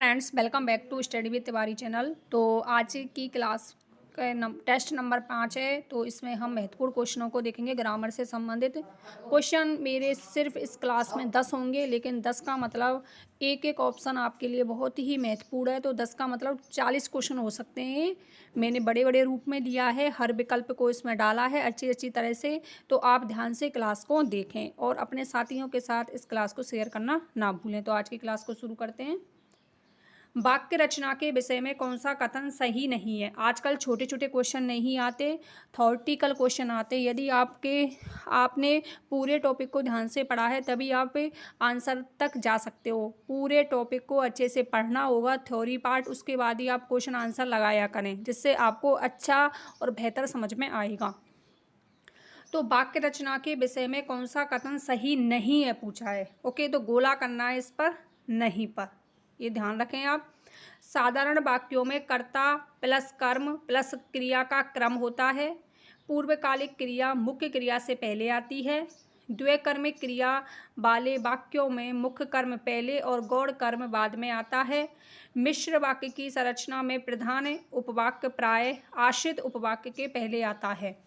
Friends, welcome back to study with Tiwari channel. तो आज की क्लास का टेस्ट नंबर 5 है। तो इसमें हम महत्वपूर्ण क्वेश्चनों को देखेंगे, ग्रामर से संबंधित क्वेश्चन। मेरे सिर्फ इस क्लास में 10 होंगे, लेकिन 10 का मतलब एक एक ऑप्शन आपके लिए बहुत ही महत्वपूर्ण है। तो 10 का मतलब 40 क्वेश्चन हो सकते हैं। मैंने बड़े बड़े रूप में दिया है, हर विकल्प को इसमें डाला है अच्छी अच्छी तरह से। तो आप ध्यान से क्लास को देखें और अपने साथियों के साथ इस क्लास को शेयर करना ना भूलें। तो आज की क्लास को शुरू करते हैं। वाक्य रचना के विषय में कौन सा कथन सही नहीं है। आजकल छोटे छोटे क्वेश्चन नहीं आते, थॉरेटिकल क्वेश्चन आते। यदि आपने पूरे टॉपिक को ध्यान से पढ़ा है तभी आप आंसर तक जा सकते हो। पूरे टॉपिक को अच्छे से पढ़ना होगा, थ्योरी पार्ट, उसके बाद ही आप क्वेश्चन आंसर लगाया करें, जिससे आपको अच्छा और बेहतर समझ में आएगा। तो वाक्य रचना के विषय में कौन सा कथन सही नहीं है पूछा है। ओके, तो गोला करना है इस पर, नहीं पर, ये ध्यान रखें आप। साधारण वाक्यों में कर्ता प्लस कर्म प्लस क्रिया का क्रम होता है। पूर्वकालिक क्रिया मुख्य क्रिया से पहले आती है। द्विकर्मिक क्रिया वाले वाक्यों में मुख्य कर्म पहले और गौण कर्म बाद में आता है। मिश्र वाक्य की संरचना में प्रधान उपवाक्य प्राय आश्रित उपवाक्य के पहले आता है।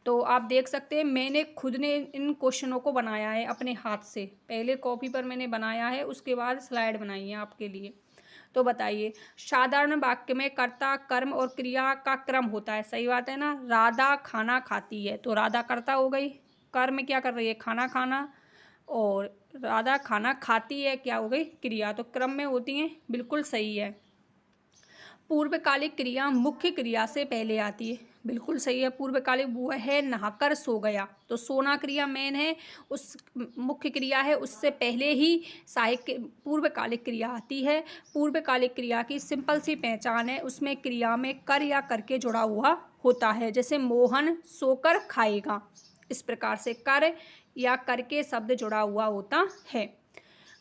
तो आप देख सकते हैं, मैंने खुद ने इन क्वेश्चनों को बनाया है अपने हाथ से। पहले कॉपी पर मैंने बनाया है, उसके बाद स्लाइड बनाई है आपके लिए। तो बताइए, साधारण वाक्य में कर्ता कर्म और क्रिया का क्रम होता है, सही बात है ना। राधा खाना खाती है, तो राधा कर्ता हो गई, कर्म क्या कर रही है, खाना खाना, और राधा खाना खाती है क्या हो गई, क्रिया। तो क्रम में होती हैं, बिल्कुल सही है। पूर्वकालिक क्रिया मुख्य क्रिया से पहले आती है, बिल्कुल सही है। पूर्वकालिक वह नहाकर सो गया, तो सोना क्रिया मेन है, उस मुख्य क्रिया है, उससे पहले ही सहायक पूर्वकालिक क्रिया आती है। पूर्वकालिक क्रिया की सिंपल सी पहचान है, उसमें क्रिया में कर या करके जुड़ा हुआ होता है। जैसे मोहन सोकर खाएगा, इस प्रकार से कर या करके शब्द जुड़ा हुआ होता है।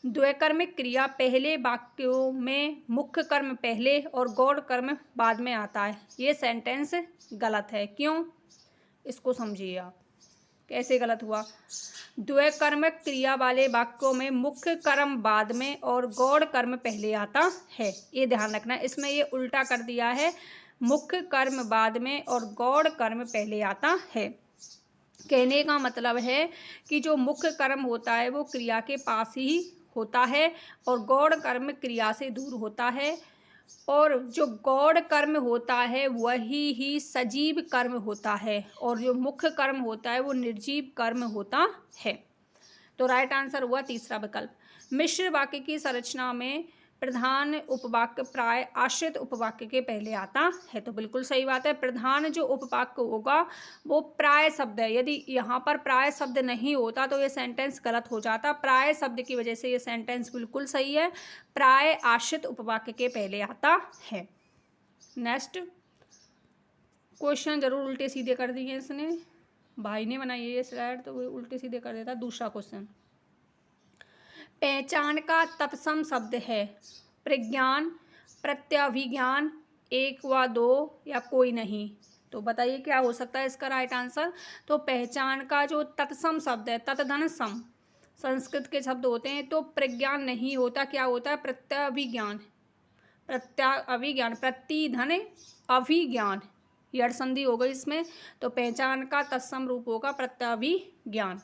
द्विकर्मिक क्रिया पहले वाक्यों में मुख्य कर्म पहले और गौण कर्म बाद में आता है। ये सेंटेंस गलत है, क्यों, इसको समझिए आप कैसे गलत हुआ। द्विकर्मक क्रिया वाले वाक्यों में मुख्य कर्म बाद में और गौण कर्म पहले आता है, ये ध्यान रखना। इसमें ये उल्टा कर दिया है, मुख्य कर्म बाद में और गौण कर्म पहले आता है। कहने का मतलब है कि जो मुख्य कर्म होता है वो क्रिया के पास ही होता है और गौण कर्म क्रिया से दूर होता है, और जो गौण कर्म होता है वही ही सजीव कर्म होता है, और जो मुख्य कर्म होता है वो निर्जीव कर्म होता है। तो राइट आंसर हुआ तीसरा विकल्प। मिश्र वाक्य की संरचना में प्रधान उपवाक्य प्राय आश्रित उपवाक्य के पहले आता है, तो बिल्कुल सही बात है। प्रधान जो उपवाक्य होगा वो प्राय शब्द है। यदि यहाँ पर प्राय शब्द नहीं होता तो ये सेंटेंस गलत हो जाता। प्राय शब्द की वजह से ये सेंटेंस बिल्कुल सही है। प्राय आश्रित उपवाक्य के पहले आता है। नेक्स्ट क्वेश्चन जरूर उल्टे सीधे कर दिए इसने, भाई ने बनाई है ये स्लाइड, तो वो उल्टे सीधे कर देता। दूसरा क्वेश्चन, पहचान का तत्सम शब्द है प्रज्ञान, प्रत्यभिज्ञान, एक व दो या कोई नहीं। तो बताइए क्या हो सकता है इसका राइट आंसर। तो पहचान का जो तत्सम शब्द है, तत्धन सम संस्कृत के शब्द होते हैं, तो प्रज्ञान नहीं होता, क्या होता है, प्रत्यभिज्ञान। प्रत्यभिज्ञान, प्रतिधन अभिज्ञान, यड़ संधि हो गई इसमें। तो पहचान का तत्सम रूप होगा प्रत्यभिज्ञान।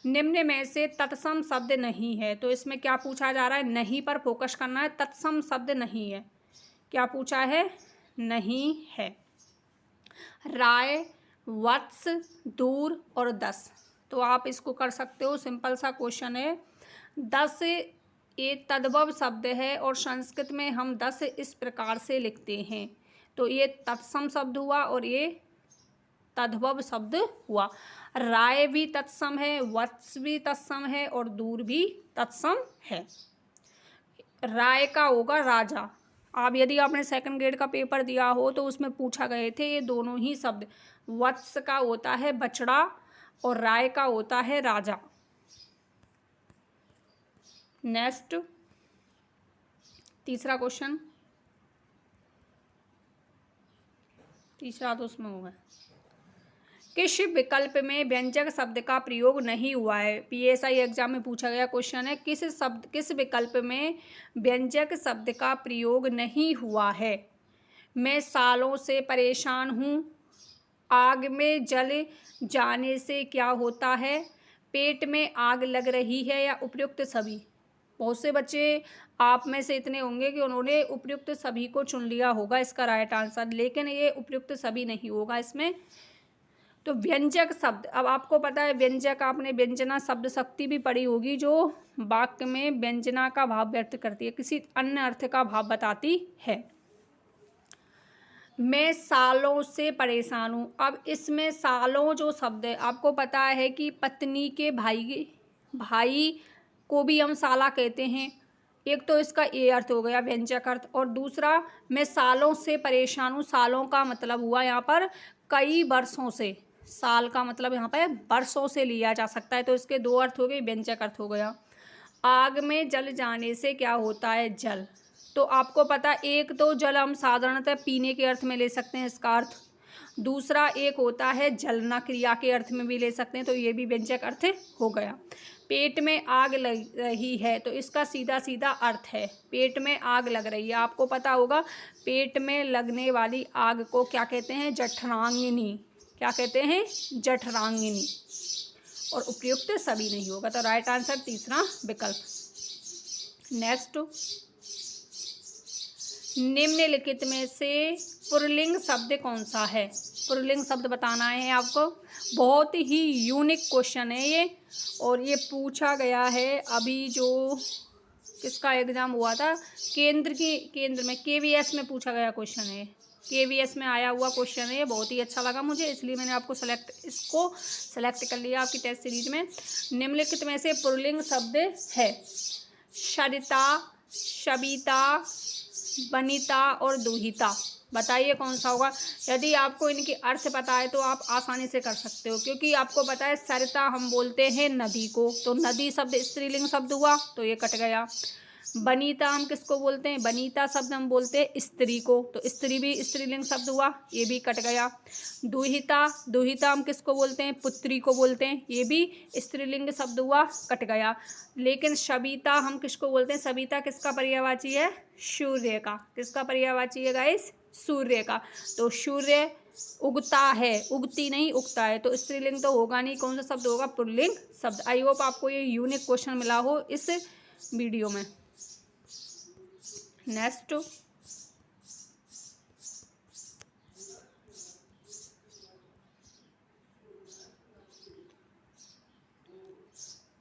निम्न में से तत्सम शब्द नहीं है, तो इसमें क्या पूछा जा रहा है, नहीं पर फोकस करना है। तत्सम शब्द नहीं है, क्या पूछा है, नहीं है। राय, वत्स, दूर और 10। तो आप इसको कर सकते हो, सिंपल सा क्वेश्चन है। 10 ये तद्भव शब्द है और संस्कृत में हम 10 इस प्रकार से लिखते हैं। तो ये तत्सम शब्द हुआ और ये तद्भव शब्द हुआ। राय भी तत्सम है, वत्स भी तत्सम है और दूर भी तत्सम है। राय का होगा राजा। आप यदि आपने सेकंड ग्रेड का पेपर दिया हो तो उसमें पूछा गए थे ये दोनों ही शब्द। वत्स का होता है बछड़ा और राय का होता है राजा। नेक्स्ट तीसरा क्वेश्चन, तीसरा तो उसमें होगा, किस विकल्प में व्यंजक शब्द का प्रयोग नहीं हुआ है? पीएसआई एग्जाम में पूछा गया क्वेश्चन है, किस विकल्प में व्यंजक शब्द का प्रयोग नहीं हुआ है? मैं सालों से परेशान हूँ, आग में जल जाने से क्या होता है, पेट में आग लग रही है, या उपयुक्त सभी? बहुत से बच्चे आप में से इतने होंगे कि उन्होंने उपयुक्त सभी को चुन लिया होगा इसका राइट आंसर, लेकिन ये उपयुक्त सभी नहीं होगा इसमें। तो व्यंजक शब्द, अब आपको पता है व्यंजक, आपने व्यंजना शब्द शक्ति भी पढ़ी होगी, जो वाक्य में व्यंजना का भाव व्यक्त करती है, किसी अन्य अर्थ का भाव बताती है। मैं सालों से परेशान हूँ। अब इसमें सालों जो शब्द है, आपको पता है कि पत्नी के भाई को भी हम साला कहते हैं। एक तो इसका ये अर्थ हो गया व्यंजक अर्थ, और दूसरा मैं सालों से परेशान हूँ, सालों का मतलब हुआ यहाँ पर कई वर्षों से, साल का मतलब यहाँ पर वर्षों से लिया जा सकता है, तो इसके दो अर्थ हो गए, व्यंजक अर्थ हो गया। आग में जल जाने से क्या होता है, जल। तो आपको पता, एक तो जल हम साधारणतः पीने के अर्थ में ले सकते हैं इसका अर्थ, दूसरा एक होता है जलना, क्रिया के अर्थ में भी ले सकते हैं, तो ये भी व्यंजक अर्थ हो गया। पेट में आग लग रही है, तो इसका सीधा सीधा अर्थ है पेट में आग लग रही है। आपको पता होगा पेट में लगने वाली आग को क्या कहते हैं, जठरांगिनी। क्या कहते हैं, जठरांगिनी। और उपयुक्त सभी नहीं होगा, तो राइट आंसर तीसरा विकल्प। नेक्स्ट, निम्नलिखित में से पुल्लिंग शब्द कौन सा है? पुल्लिंग शब्द बताना है आपको। बहुत ही यूनिक क्वेश्चन है ये, और ये पूछा गया है अभी जो किसका एग्जाम हुआ था, केंद्र में केवीएस में पूछा गया क्वेश्चन है, केवीएस में आया हुआ क्वेश्चन है। बहुत ही अच्छा लगा मुझे, इसलिए मैंने आपको इसको सेलेक्ट कर लिया आपकी टेस्ट सीरीज में। निम्नलिखित में से पुल्लिंग शब्द है सरिता, सविता, वनिता और दुहिता। बताइए कौन सा होगा। यदि आपको इनके अर्थ पता है तो आप आसानी से कर सकते हो, क्योंकि आपको पता है सरिता हम बोलते हैं नदी को, तो नदी शब्द स्त्रीलिंग शब्द हुआ, तो ये कट गया। वनिता हम किसको बोलते हैं, वनिता शब्द हम बोलते हैं स्त्री को, तो स्त्री भी स्त्रीलिंग शब्द हुआ, ये भी कट गया। दुहिता हम किसको बोलते हैं, पुत्री को बोलते हैं, ये भी स्त्रीलिंग शब्द हुआ, कट गया। लेकिन सविता हम किसको बोलते हैं, सविता किसका पर्यायवाची है, सूर्य का। किसका पर्यायवाची है गाइस, सूर्य का। तो सूर्य उगता है, उगती नहीं उगता है, तो स्त्रीलिंग तो होगा नहीं, कौन सा शब्द होगा, पुल्लिंग शब्द। आई होप आपको ये यूनिक क्वेश्चन मिला हो इस वीडियो में। नेक्स्ट,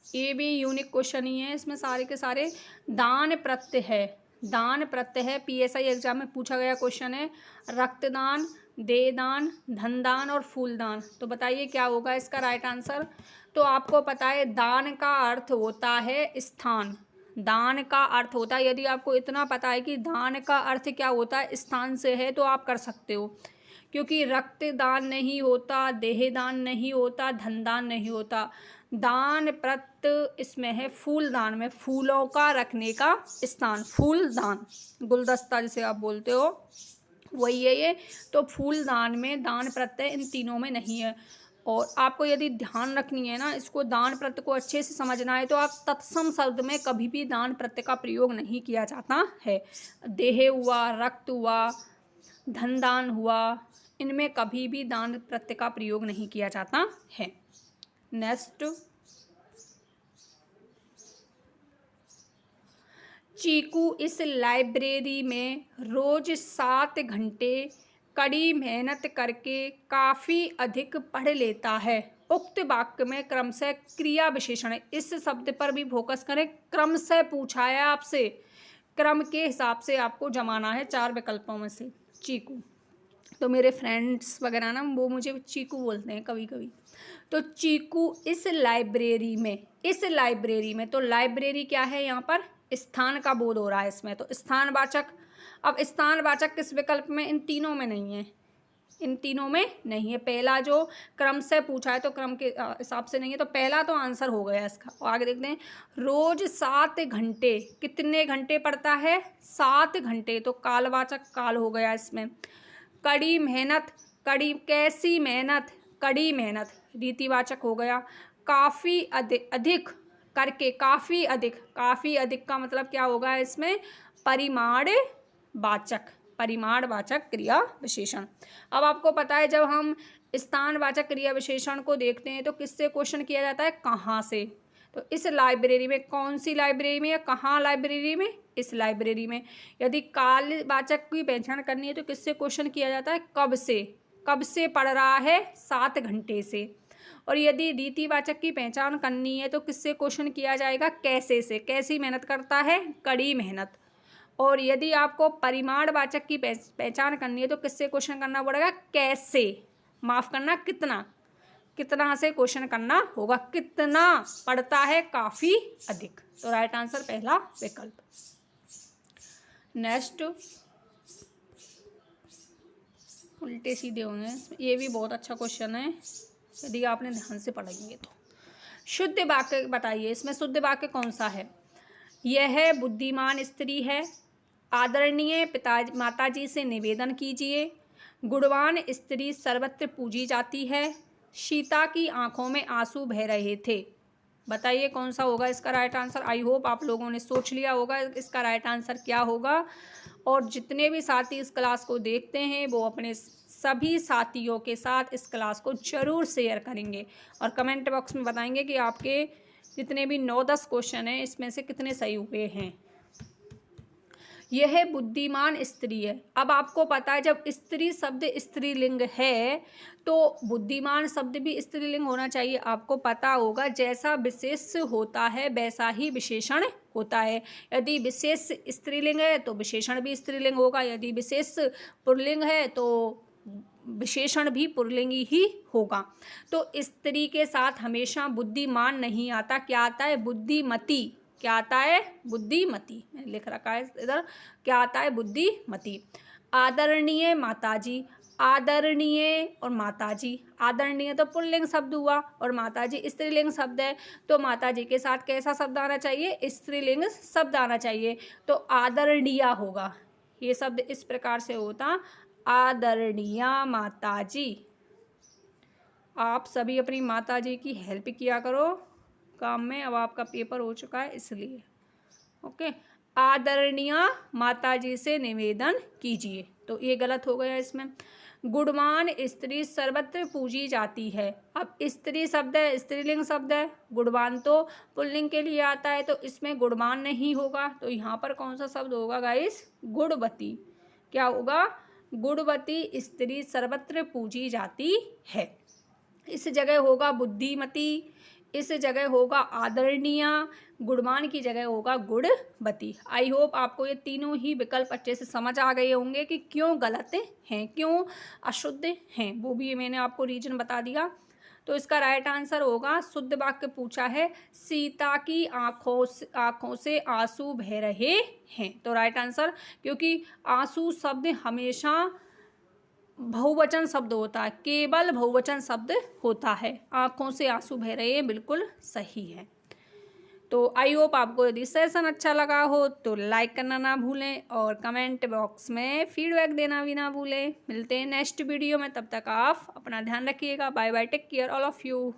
ये भी यूनिक क्वेश्चन ही है, इसमें सारे के सारे दान प्रत्यय है। दान प्रत्यय है, पीएसआई एग्जाम में पूछा गया क्वेश्चन है। रक्तदान, देहदान, धनदान और फूलदान। तो बताइए क्या होगा इसका राइट आंसर। तो आपको पता है दान का अर्थ होता है स्थान, दान का अर्थ होता है, यदि आपको इतना पता है कि दान का अर्थ क्या होता है, स्थान से है, तो आप कर सकते हो, क्योंकि रक्तदान नहीं होता, देहदान नहीं होता, धनदान नहीं होता। दान प्रत्यय इसमें है फूलदान में, फूलों का रखने का स्थान, फूलदान, गुलदस्ता जिसे आप बोलते हो वही है ये। तो फूलदान में दान प्रत्यय इन तीनों में नहीं है। और आपको यदि ध्यान रखनी है ना, इसको दान प्रत्यय को अच्छे से समझना है, तो आप तत्सम शब्द में कभी भी दान प्रत्यय का प्रयोग नहीं किया जाता है। देह हुआ, रक्त हुआ, धनदान हुआ, इनमें कभी भी दान प्रत्यय का प्रयोग नहीं किया जाता है। नेक्स्ट, चीकू इस लाइब्रेरी में रोज 7 घंटे कड़ी मेहनत करके काफ़ी अधिक पढ़ लेता है। उक्त वाक्य में क्रमशः क्रिया विशेषण है, इस शब्द पर भी फोकस करें। क्रमशः पूछा है आपसे, क्रम के हिसाब से आपको जमाना है 4 विकल्पों में से। चीकू, तो मेरे फ्रेंड्स वगैरह ना वो मुझे चीकू बोलते हैं कभी कभी। तो चीकू इस लाइब्रेरी में, तो लाइब्रेरी क्या है, यहाँ पर स्थान का बोध हो रहा है इसमें, तो स्थानवाचक। अब स्थानवाचक किस विकल्प में, इन तीनों में नहीं है, इन तीनों में नहीं है। पहला जो क्रम से पूछा है तो क्रम के हिसाब से नहीं है, तो पहला तो आंसर हो गया इसका। और आगे देखते हैं, रोज 7 घंटे, कितने घंटे पढ़ता है, 7 घंटे, तो कालवाचक काल हो गया इसमें। कड़ी मेहनत, कड़ी कैसी मेहनत, कड़ी मेहनत रीतिवाचक हो गया। काफ़ी अधिक करके, काफ़ी अधिक, काफ़ी अधिक का मतलब क्या होगा इसमें, परिमाणवाचक, परिमाणवाचक क्रिया विशेषण। अब आपको पता है जब हम स्थानवाचक क्रिया विशेषण को देखते हैं तो किससे क्वेश्चन किया जाता है, कहाँ से। तो इस लाइब्रेरी में, कौन सी लाइब्रेरी में या कहाँ लाइब्रेरी में, इस लाइब्रेरी में। यदि कालवाचक की पहचान करनी है तो किससे क्वेश्चन किया जाता है, कब से, कब से पढ़ रहा है, 7 घंटे से। और यदि रीतिवाचक की पहचान करनी है तो किससे क्वेश्चन किया जाएगा, कैसे से, कैसी मेहनत करता है, कड़ी मेहनत। और यदि आपको परिमाणवाचक की पहचान करनी है तो किससे क्वेश्चन करना पड़ेगा, कैसे, माफ करना कितना, कितना से क्वेश्चन करना होगा, कितना पढ़ता है, काफी अधिक। तो राइट आंसर पहला विकल्प। नेक्स्ट, उल्टे सीधे होंगे, ये भी बहुत अच्छा क्वेश्चन है यदि आपने ध्यान से पढ़ेंगे तो। शुद्ध वाक्य बताइए, इसमें शुद्ध वाक्य कौन सा है। यह बुद्धिमान स्त्री है, आदरणीय माताजी से निवेदन कीजिए, गुणवान स्त्री सर्वत्र पूजी जाती है, सीता की आंखों में आंसू बह रहे थे। बताइए कौन सा होगा इसका राइट आंसर। आई होप आप लोगों ने सोच लिया होगा इसका राइट आंसर क्या होगा। और जितने भी साथी इस क्लास को देखते हैं वो अपने सभी साथियों के साथ इस क्लास को ज़रूर शेयर करेंगे और कमेंट बॉक्स में बताएंगे कि आपके जितने भी 9-10 क्वेश्चन हैं इसमें से कितने सही हुए हैं। यह बुद्धिमान स्त्री है। अब आपको पता है जब स्त्री शब्द स्त्रीलिंग है तो बुद्धिमान शब्द भी स्त्रीलिंग होना चाहिए। आपको पता होगा जैसा विशेष होता है वैसा ही विशेषण होता है। यदि विशेष स्त्रीलिंग है तो विशेषण भी स्त्रीलिंग होगा, यदि विशेष पुल्लिंग है तो विशेषण भी पुल्लिंग ही होगा। तो स्त्री के साथ हमेशा बुद्धिमान नहीं आता, क्या आता है, बुद्धिमती। क्या आता है, बुद्धिमती। मैंने लिख रखा है इधर, क्या आता है, बुद्धिमती। आदरणीय माताजी, आदरणीय और माताजी, आदरणीय तो पुल्लिंग शब्द हुआ और माताजी स्त्रीलिंग शब्द है, तो माताजी के साथ कैसा शब्द आना चाहिए, स्त्रीलिंग शब्द आना चाहिए। तो आदरणीय होगा, ये शब्द इस प्रकार से होता, आदरणीय माताजी। आप सभी अपनी माताजी की हेल्प किया करो काम में, अब आपका पेपर हो चुका है इसलिए। ओके, आदरणीय माताजी से निवेदन कीजिए, तो ये गलत हो गया इसमें। गुणवान स्त्री सर्वत्र पूजी जाती है। अब स्त्री शब्द है, स्त्रीलिंग शब्द है, गुणवान तो पुल्लिंग के लिए आता है, तो इसमें गुणवान नहीं होगा। तो यहाँ पर कौन सा शब्द होगा गाइस, गुणवती। क्या होगा, गुणवती स्त्री सर्वत्र पूजी जाती है। इस जगह होगा बुद्धिमती, इस जगह होगा आदरणीय, गुणवान की जगह होगा गुणवती। आई होप आपको ये तीनों ही विकल्प अच्छे से समझ आ गए होंगे कि क्यों गलत हैं, क्यों अशुद्ध हैं, वो भी मैंने आपको रीजन बता दिया। तो इसका राइट आंसर होगा, शुद्ध वाक्य पूछा है, सीता की आँखों से आंसू बह रहे हैं। तो राइट आंसर, क्योंकि आंसू शब्द हमेशा बहुवचन शब्द होता है, केवल बहुवचन शब्द होता है। आंखों से आंसू बह रहे हैं, बिल्कुल सही है। तो आई होप आपको यदि सेशन अच्छा लगा हो तो लाइक करना ना भूलें और कमेंट बॉक्स में फीडबैक देना भी ना भूलें। मिलते हैं नेक्स्ट वीडियो में, तब तक आप अपना ध्यान रखिएगा। Bye bye, take care all of you.